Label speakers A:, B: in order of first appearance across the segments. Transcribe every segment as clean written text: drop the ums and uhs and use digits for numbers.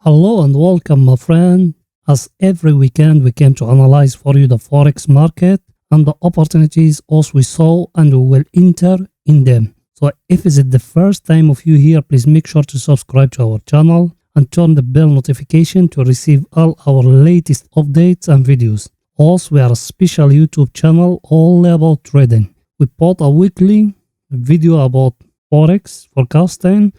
A: Hello and welcome, my friend. As every weekend, we came to analyze for you the Forex market and the opportunities also we saw, and we will enter in them. So if it's the first time of you here, please make sure to subscribe to our channel and turn the bell notification to receive all our latest updates and videos. Also, we are a special YouTube channel all about trading. We put a weekly video about Forex forecasting,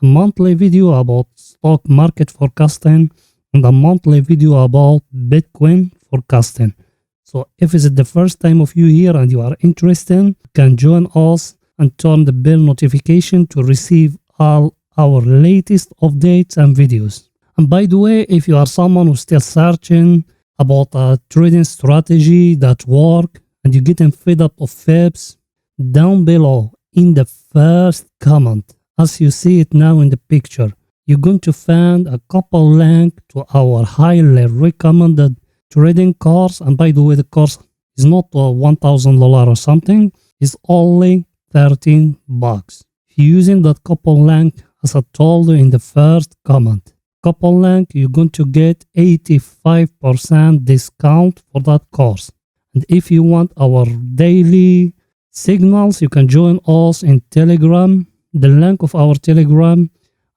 A: a monthly video about stock market forecasting, and a monthly video about Bitcoin forecasting. So if it's the first time of you here and you are interested, you can join us and turn the bell notification to receive all our latest updates and videos. And by the way, if you are someone who's still searching about a trading strategy that work and you're getting fed up of fibs, down below in the first comment, as you see it now in the picture, you're going to find a couple links to our highly recommended trading course. And by the way, the course is not $1,000 or something. It's only $13. Using that couple link, as I told you in the first comment, couple link, you're going to get 85% discount for that course. And if you want our daily signals, you can join us in Telegram. The link of our Telegram,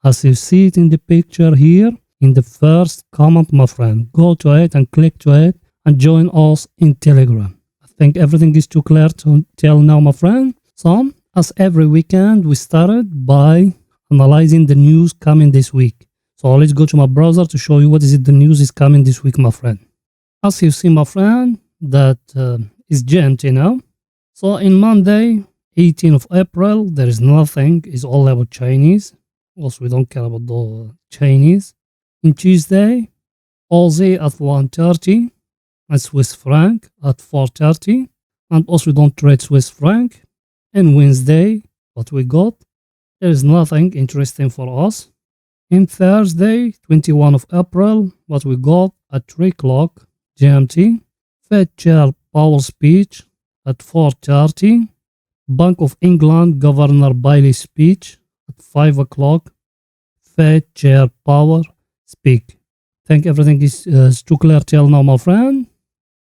A: as you see it in the picture here, in the first comment, my friend. Go to it and click to it and join us in Telegram. I think everything is too clear to tell now, my friend. So, as every weekend, we started by analyzing the news coming this week. So let's go to my browser to show you what is it the news is coming this week, my friend. As you see, my friend, that is GMT now. So in Monday, 18th of April, there is nothing. It's all about Chinese. Also, we don't care about the Chinese. In Tuesday, Aussie at 130 and Swiss franc at 430. And also, we don't trade Swiss franc. And Wednesday, what we got, there is nothing interesting for us. In Thursday, 21 of April, what we got at 3 o'clock GMT, Fed Chair Powell speech at 4:30, Bank of England Governor Bailey speech at 5 o'clock, Fed Chair Powell speak. Think everything is too clear till now, my friend.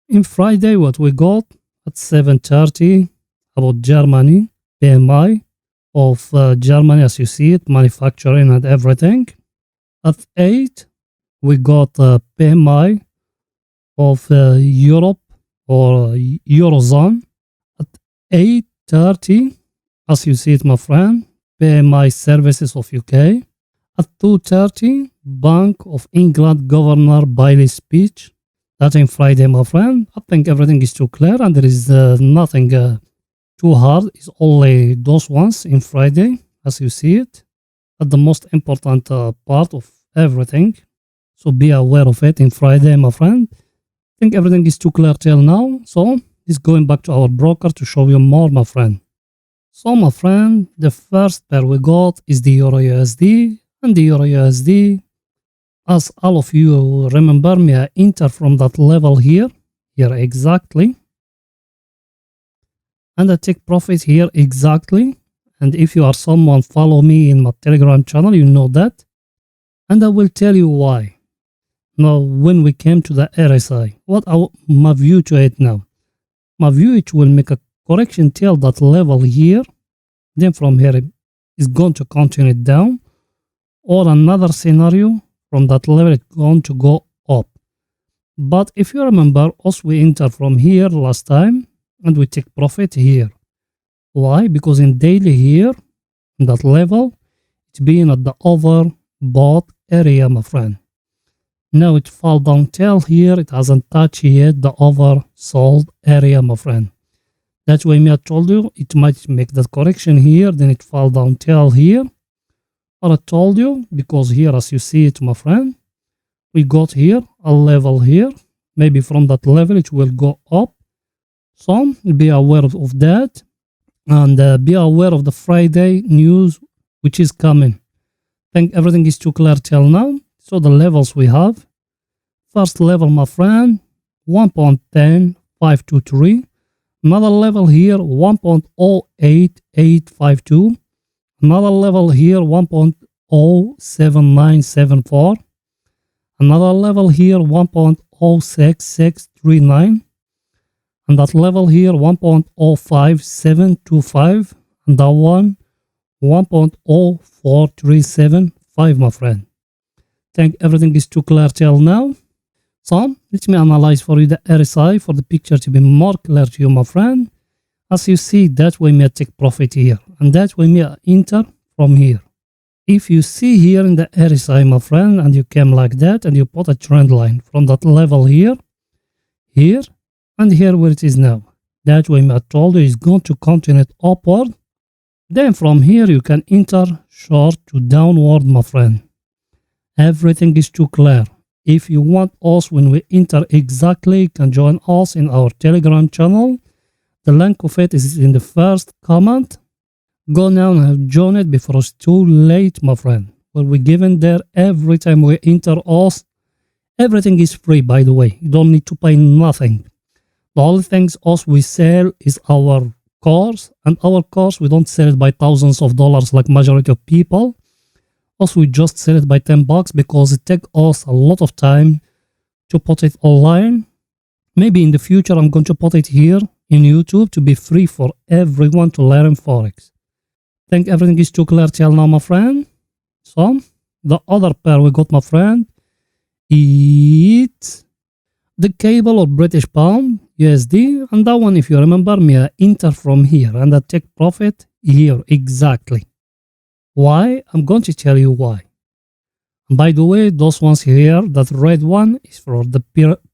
A: In Friday, what we got at 7:30 about Germany, PMI of Germany, as you see it, manufacturing and everything. At 8, we got PMI of Europe or Eurozone. At 8:30, as you see it, my friend, PMI services of UK. At 2:30, Bank of England Governor Bailey speech. That's in Friday, my friend. I think everything is too clear and there is nothing too hard. It's only those ones in Friday, as you see it. But the most important part of everything. So be aware of it in Friday, my friend. I think everything is too clear till now. So it's going back to our broker to show you more, my friend. So, my friend, the first pair we got is the EURUSD. And the EURUSD, as all of you remember me, I enter from that level here exactly. And I take profit here exactly. And if you are someone follow me in my Telegram channel, you know that. And I will tell you why. Now, when we came to the RSI, what my view to it now? My view, it will make a correction till that level here. Then from here, it is going to continue down. Or another scenario, from that level, it's going to go up. But if you remember, us we enter from here last time, and we take profit here. Why? Because in daily here, in that level, it's being at the overbought area, my friend. Now it fall down till here, it hasn't touched yet the oversold area, my friend. That's why I told you, it might make that correction here, then it fall down till here. Or I told you, because here, as you see it, my friend, we got here, a level here. Maybe from that level, it will go up. So be aware of that. And be aware of the Friday news, which is coming. I think everything is too clear till now. So the levels we have. First level, my friend, 1.10523. Another level here, 1.08852. Another level here, 1.07974. Another level here 1.06639, and that level here 1.05725, and that one 1.04375, my friend. Think everything is too clear till now. So let me analyze for you the RSI for the picture to be more clear to you, my friend. As you see, that way may take profit here, and that way may enter from here. If you see here in the RSI, my friend, and you came like that, and you put a trend line from that level here, here, and here where it is now. That way I told you is going to continue upward. Then from here you can enter short to downward, my friend. Everything is too clear. If you want us when we enter exactly, you can join us in our Telegram channel. The link of it is in the first comment. Go now and join it before it's too late, my friend. Well, we're given there every time we enter us. Everything is free, by the way. You don't need to pay nothing. The only things us we sell is our course, and our course we don't sell it by thousands of dollars like majority of people. Also, we just sell it by $10 because it takes us a lot of time to put it online. Maybe in the future I'm going to put it here in YouTube to be free for everyone to learn Forex. Think everything is too clear till now, my friend. So the other pair we got, my friend, it's the cable or British pound USD, and that one, if you remember me, I enter from here and I take profit here exactly. Why? I'm going to tell you why. And by the way, those ones here, that red one is for the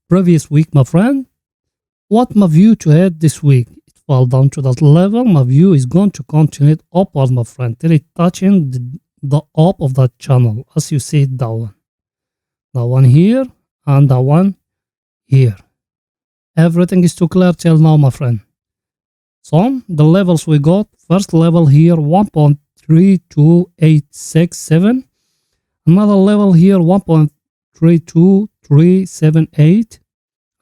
A: previous week, my friend. What my view to it this week? It fell down to that level. My view is going to continue upward, my friend, till it touching the up of that channel, as you see it, that one. That one here and that one here. Everything is too clear till now, my friend. So the levels we got, first level here 1.32867, another level here 1.32378,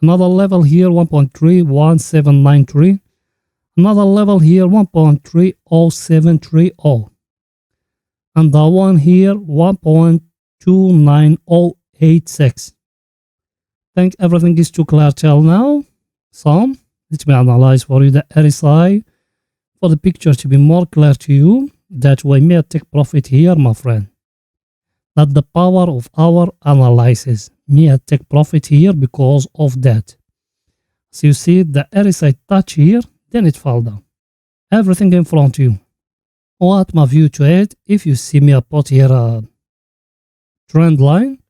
A: another level here 1.31793, another level here 1.30730, and that one here 1.29086. Think everything is too clear till now. So let me analyze for you the RSI for the picture to be more clear to you. That way may take profit here, my friend. That's the power of our analysis. May take profit here because of that. So you see the RSI touch here, then it fall down. Everything in front of you. What my view to it? If you see me, I put here a trend line.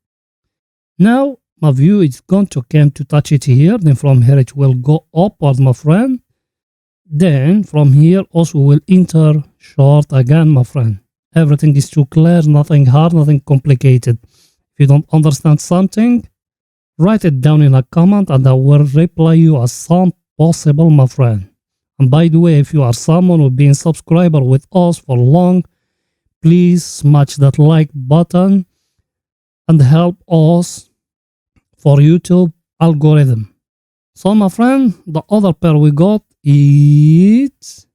A: Now my view is going to come to touch it here. Then from here it will go upward, my friend. Then from here also will enter short again, my friend. Everything is too clear, nothing hard, nothing complicated. If you don't understand something, write it down in a comment and I will reply you as soon possible, my friend. And by the way, if you are someone who's been a subscriber with us for long, please smash that like button and help us for YouTube algorithm. So my friend, the other pair we got is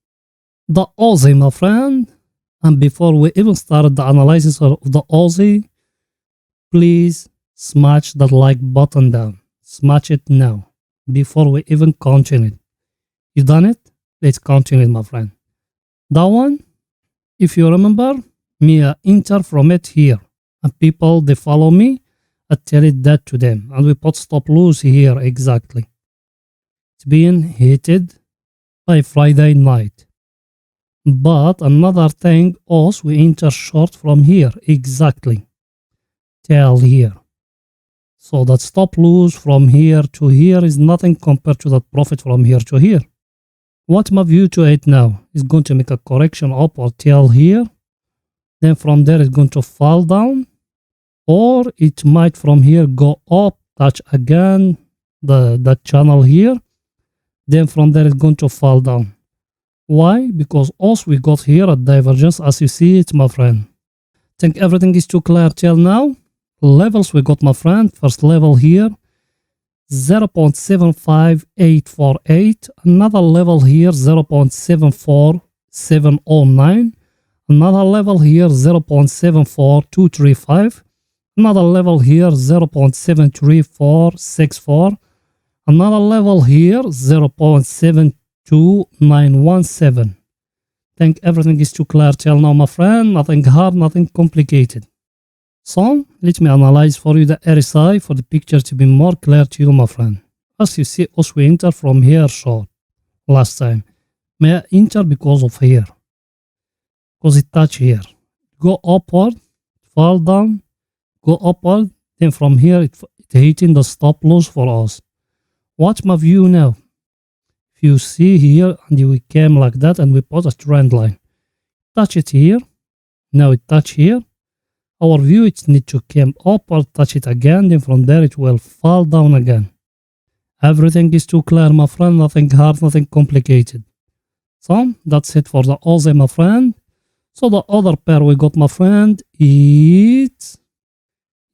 A: the Aussie, my friend. And before we even start the analysis of the Aussie, please smash that like button down. Smash it now before we even continue. You done it? Let's continue, my friend. That one, if you remember, me enter from it here, and people they follow me. I tell it that to them, and we put stop loss here exactly. It's being heated by Friday night. But another thing, us we enter short from here exactly. Till here. So that stop loss from here to here is nothing compared to that profit from here to here. What my view to it now is going to make a correction up or till here. Then from there it's going to fall down. Or it might from here go up, touch again the channel here. Then from there it's going to fall down. Why? Because also we got here a divergence, as you see it, my friend. Think everything is too clear till now. Levels we got, my friend. First level here 0.75848, another level here 0.74709, another level here 0.74235, Another level here 0.73464. Another level here 0.72917. Think everything is too clear till now, my friend. Nothing hard, nothing complicated. So let me analyze for you the RSI for the picture to be more clear to you, my friend. As you see, us we enter from here short last time. May I enter because of here? Because it touch here. Go upward, fall down, go upward, then from here it hitting the stop loss for us. Watch my view now. If you see here and we came like that and we put a trend line. Touch it here. Now it touch here. Our view it need to come upward, touch it again, then from there it will fall down again. Everything is too clear, my friend. Nothing hard, nothing complicated. So that's it for the Aussie, my friend. So the other pair we got, my friend, it's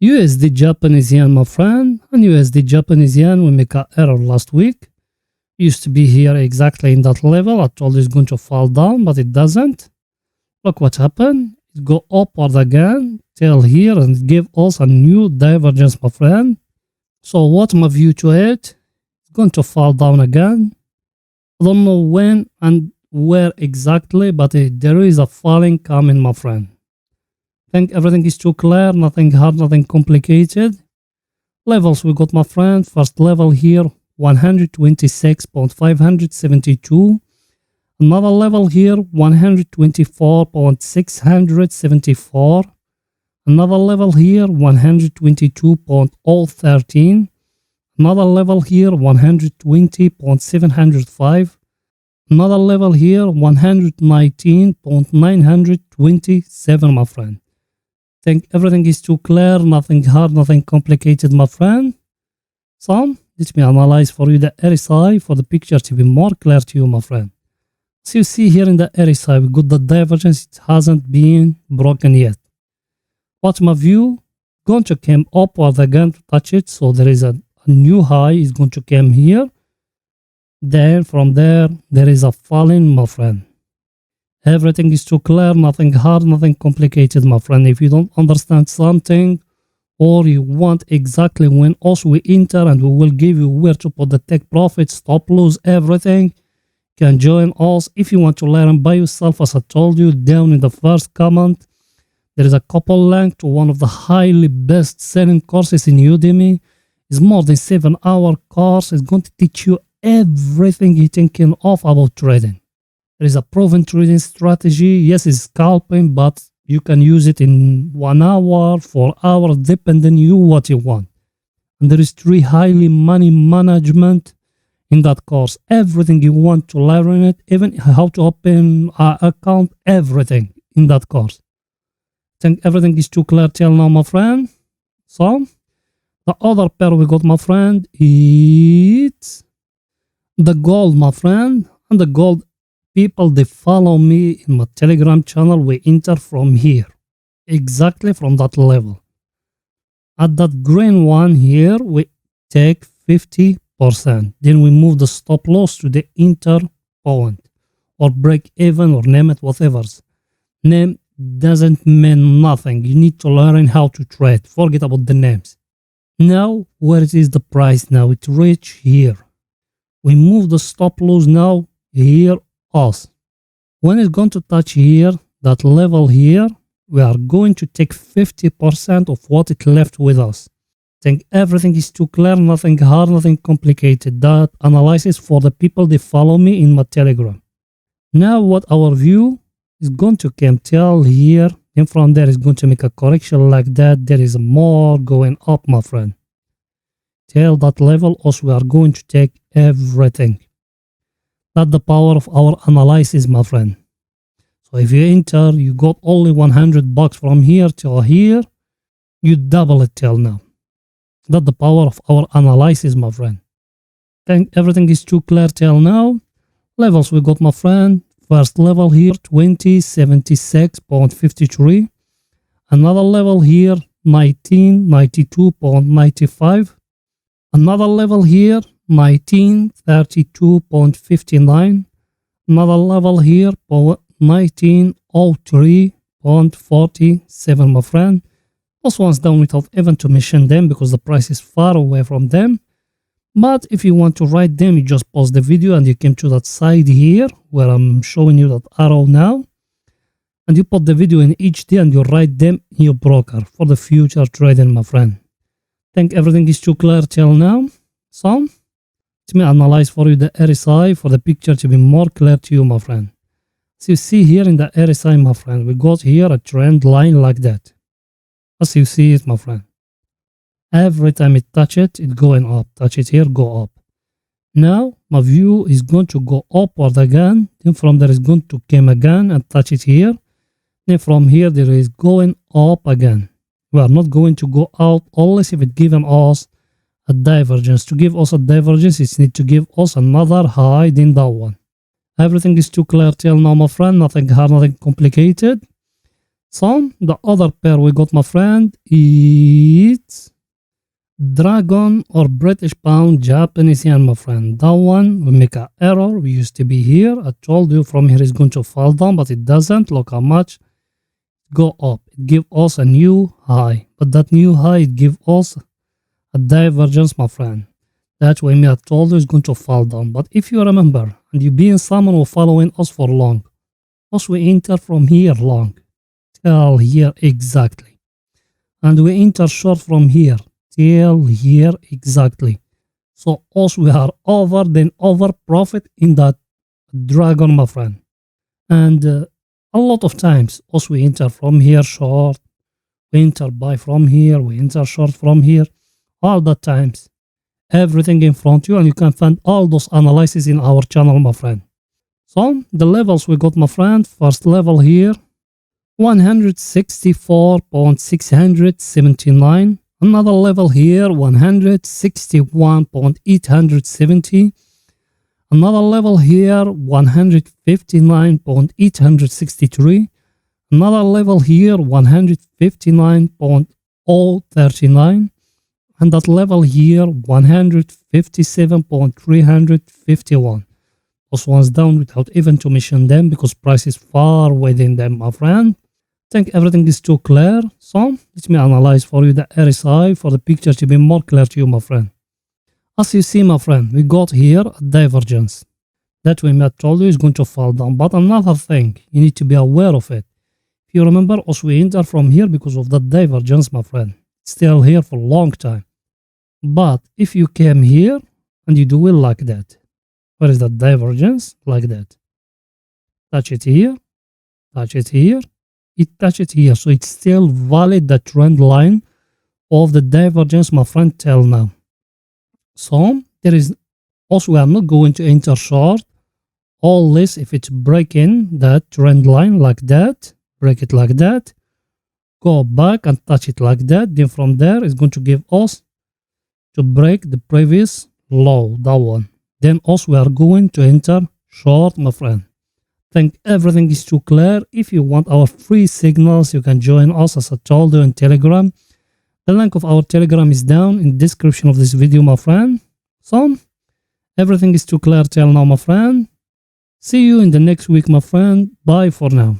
A: USD Japanese yen, my friend. And USD Japanese yen, we make an error last week. Used to be here exactly in that level. I told you it's going to fall down, but it doesn't. Look what happened. It go upward again till here and it gave us a new divergence, my friend. So what's my view to it? It's going to fall down again. I don't know when and where exactly, but there is a falling coming, my friend. Think everything is too clear, nothing hard, nothing complicated. Levels we got, my friend. First level here 126.572. Another level here 124.674. Another level here 122.013. Another level here 120.705. Another level here 119.927, my friend. Think everything is too clear, nothing hard, nothing complicated, my friend. So let me analyze for you the RSI for the picture to be more clear to you, my friend. So you see here in the RSI we got the divergence. It hasn't been broken yet. What's my view? Going to come upward again to touch it. So there is a new high is going to come here. Then from there is a falling, my friend. Everything is too clear, nothing hard, nothing complicated, my friend. If you don't understand something or you want exactly when us we enter and we will give you where to put the take profit, stop loss, everything, you can join us. If you want to learn by yourself, as I told you down in the first comment, there is a couple link to one of the highly best selling courses in Udemy. It's more than 7-hour course. It's going to teach you everything you thinking of about trading. There is a proven trading strategy. Yes, it's scalping, but you can use it in 1 hour, 4 hours, depending you what you want. And there is 3 highly money management in that course. Everything you want to learn in it, even how to open an account, everything in that course. I think everything is too clear till now, my friend. So the other pair we got, my friend, it's the gold, my friend. And the gold people, they follow me in my Telegram channel. We enter from here, exactly from that level. At that green one here, we take 50%. Then we move the stop loss to the enter point or break even or name it, whatever. Name doesn't mean nothing. You need to learn how to trade. Forget about the names. Now, where is the price now? It reached here. We move the stop loss now here us. When it's going to touch here, that level here, we are going to take 50% of what it left with us. I think everything is too clear, nothing hard, nothing complicated. That analysis for the people they follow me in my Telegram. Now what our view is going to come till here, and from there is going to make a correction like that. There is more going up, my friend. Till that level, also we are going to take everything. That's the power of our analysis, my friend. So if you enter, you got only $100 from here till here, you double it till now. That's the power of our analysis, my friend. Think everything is too clear till now. Levels we got, my friend. First level here 2076.53. Another level here 1992.95. Another level here 1932.59. Another level here 1903.47, my friend. Those ones down without even to mention them because the price is far away from them. But if you want to write them, you just pause the video and you came to that side here where I'm showing you that arrow now. And you put the video in HD and you write them in your broker for the future trading, my friend. Think everything is too clear till now? So, let me analyze for you the RSI for the picture to be more clear to you, my friend. As you see here in the RSI, my friend, we got here a trend line like that. As you see it, my friend. Every time it touch it, it's going up. Touch it here, go up. Now, my view is going to go upward again. Then from there is going to come again and touch it here. Then from here, there is going up again. We are not going to go out unless if it given us a divergence. To give us a divergence, it needs to give us another high than that one. Everything is too clear till now, my friend. Nothing hard, nothing complicated. So, the other pair we got, my friend, is Dragon or British Pound Japanese yen, my friend. That one, we make an error. We used to be here. I told you from here it's going to fall down, but it doesn't. Look how much. Go up. It give us a new high. But that new high, it give us a divergence, my friend. That's why I told you it's going to fall down. But if you remember, and you being someone who following us for long, us we enter from here long. Till here exactly. And we enter short from here. Till here exactly. So us we are over profit in that dragon, my friend. And a lot of times us we enter from here short, we enter buy from here, we enter short from here. All the times, everything in front of you, and you can find all those analyses in our channel, my friend. So the levels we got, my friend, first level here 164.679. Another level here, 161.870. Another level here, 159.863. Another level here, 159.039. And that level here, 157.351. Those ones down without even to mention them because price is far within them, my friend. I think everything is too clear. So, let me analyze for you the RSI for the picture to be more clear to you, my friend. As you see, my friend, we got here a divergence. That way, I told you is going to fall down. But another thing, you need to be aware of it. If you remember, us we enter from here because of that divergence, my friend. It's still here for a long time. But if you came here and you do it like that, where is that divergence? Like that. Touch it here, touch it here, it touch it here. So it's still valid the trend line of the divergence, my friend, till now. So there is also we are not going to enter short unless if it's breaking that trend line like that, break it like that, go back and touch it like that. Then from there it's going to give us to break the previous low, that one. Then also we are going to enter short, my friend. Think everything is too clear. If you want our free signals, you can join us as I told you in Telegram. The link of our Telegram is down in the description of this video, my friend. So, everything is too clear till now, my friend. See you in the next week, my friend. Bye for now.